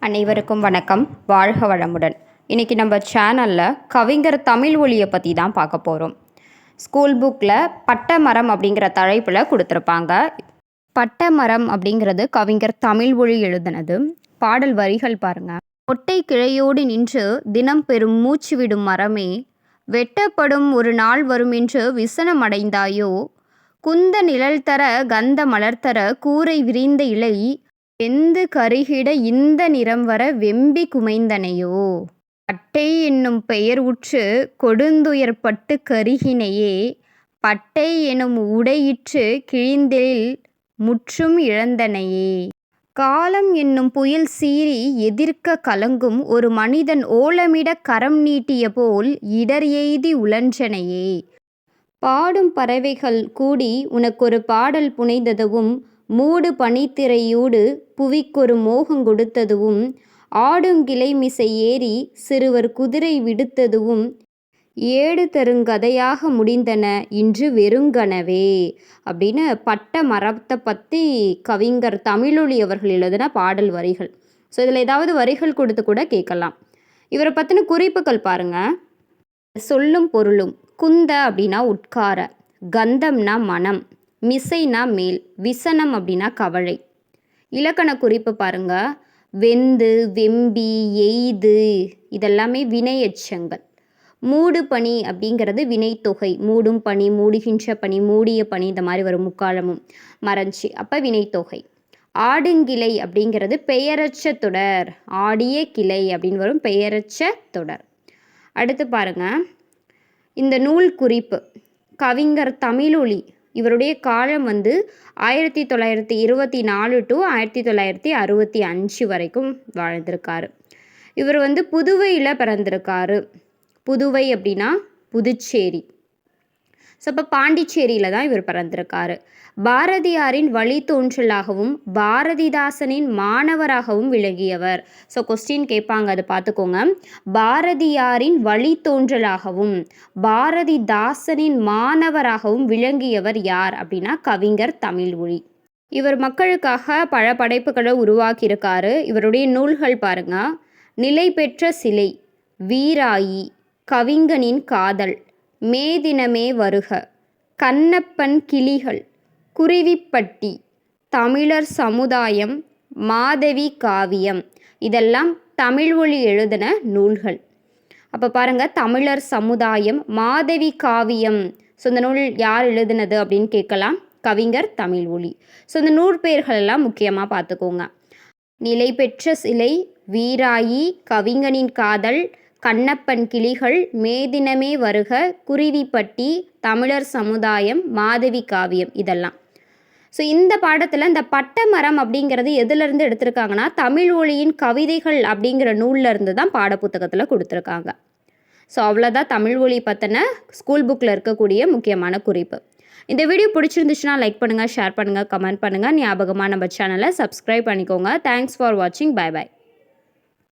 அனைவருக்கும் வணக்கம். வாழ்க வளமுடன். இன்றைக்கி நம்ம சேனலில் கவிஞர் தமிழ்மொழியை பற்றி தான் பார்க்க போகிறோம். ஸ்கூல் புக்கில் பட்டமரம் அப்படிங்கிற தலைப்பில் கொடுத்துருப்பாங்க. பட்டமரம் அப்படிங்கிறது கவிஞர் தமிழ்மொழி எழுதினது. பாடல் வரிகள் பாருங்கள். ஒட்டை கிளையோடு நின்று தினம் பெரும் மூச்சு விடும் மரமே, வெட்டப்படும் ஒரு நாள் வரும் என்று விசனம் அடைந்தாயோ, குந்த நிழல் தர கந்த மலர்த்தர கூரை விரிந்த இலை, வெந்து கருகிட இந்த நிறம் வர வெம்பி குமைந்தனையோ, பட்டை என்னும் பெயர் உற்று கொடுந்துயர் பட்டு கருகினையே, பட்டை எனும் உடையிற்று கிழிந்தில் முற்றும் இழந்தனையே, காலம் என்னும் புயல் சீறி எதிர்க்க கலங்கும் ஒரு மனிதன் ஓலமிட கரம் நீட்டிய போல் இடர் எய்தி உழன்றனையே, பாடும் பறவைகள் கூடி உனக்கொரு பாடல் புனைந்ததுவும், மூடு பனித்திரையூடு புவிக்கொரு மோகங்கொடுத்ததுவும், ஆடுங்கிளைமிசை ஏறி சிறுவர் குதிரை விடுத்ததுவும், ஏடு தருங்கதையாக முடிந்தன இன்று வெறுங்கனவே அப்படின்னு பட்ட மரத்தை பற்றி கவிஞர் தமிழொலி அவர்கள் எழுதின பாடல் வரிகள். ஸோ இதில் ஏதாவது வரிகள் கொடுத்து கூட கேட்கலாம். இவரை பற்றின குறிப்புகள் பாருங்கள். சொல்லும் பொருளும். குந்த அப்படின்னா உட்கார, கந்தம்னா மனம், மிசைனா மேல், விசனம் அப்படின்னா கவலை. இலக்கண குறிப்பு பாருங்க. வெந்து, வெம்பி, எய்து இதெல்லாமே வினை எச்சங்கள். மூடு பனி அப்படிங்கிறது வினைத்தொகை. மூடும் பனி, மூடுகின்ற பனி, மூடிய பனி, இந்த மாதிரி வரும் முக்காலமும் மறைஞ்சி, அப்போ வினைத்தொகை. ஆடுங்கிளை அப்படிங்கிறது பெயரச்ச தொடர். ஆடிய கிளை அப்படின்னு வரும் பெயரச்ச தொடர். அடுத்து பாருங்க, இந்த நூல் குறிப்பு. கவிஞர் தமிழொலி இவருடைய காலம் 1924 டு 1965 வரைக்கும் வாழ்ந்திருக்காரு. இவர் புதுவையில் பிறந்திருக்காரு. புதுவை அப்படின்னா புதுச்சேரி. ஸோ இப்போ பாண்டிச்சேரியில் தான் இவர் பிறந்திருக்காரு. பாரதியாரின் வழித்தோன்றலாகவும் பாரதிதாசனின் மாணவராகவும் விளங்கியவர். ஸோ கொஸ்டின் கேட்பாங்க, அதை பார்த்துக்கோங்க. பாரதியாரின் வழித்தோன்றலாகவும் பாரதிதாசனின் மாணவராகவும் விளங்கியவர் யார் அப்படின்னா கவிஞர் தமிழ்மொழி. இவர் மக்களுக்காக பல படைப்புகளை உருவாக்கியிருக்காரு. இவருடைய நூல்கள் பாருங்க. நிலை பெற்ற சிலை, வீராயி, கவிஞனின் காதல், மேதினமே வருக, கண்ணப்பன் கிளிகள், குருவிப்பட்டி, தமிழர் சமுதாயம், மாதவி காவியம், இதெல்லாம் தமிழ்மொழி எழுதின நூல்கள். அப்போ பாருங்கள், தமிழர் சமுதாயம், மாதவி காவியம். ஸோ இந்த நூல் யார் எழுதினது அப்படின்னு கேட்கலாம். கவிஞர் தமிழ்மொழி. ஸோ இந்த நூற்பெயர்கள் எல்லாம் முக்கியமாக பார்த்துக்கோங்க. நிலை பெற்ற சிலை, வீராயி, கவிஞனின் காதல், கண்ணப்பன் கிளிகள், மேதினமே வருக, குருவிப்பட்டி, தமிழர் சமுதாயம், மாதவி காவியம், இதெல்லாம். ஸோ இந்த பாடத்தில் இந்த பட்டமரம் அப்படிங்கிறது எதுலேருந்து எடுத்திருக்காங்கன்னா தமிழ்மொழியின் கவிதைகள் அப்படிங்கிற நூலில் இருந்து தான் பாடப்புத்தகத்தில் கொடுத்துருக்காங்க. ஸோ அவ்வளோதான் தமிழ்மொழி பற்றின ஸ்கூல் புக்கில் இருக்கக்கூடிய முக்கியமான குறிப்பு. இந்த வீடியோ பிடிச்சிருந்துச்சுன்னா லைக் பண்ணுங்கள், ஷேர் பண்ணுங்கள், கமெண்ட் பண்ணுங்கள். ஞாபகமாக நம்ம சேனலை சப்ஸ்கிரைப் பண்ணிக்கோங்க. தேங்க்ஸ் ஃபார் வாட்சிங். Bye by.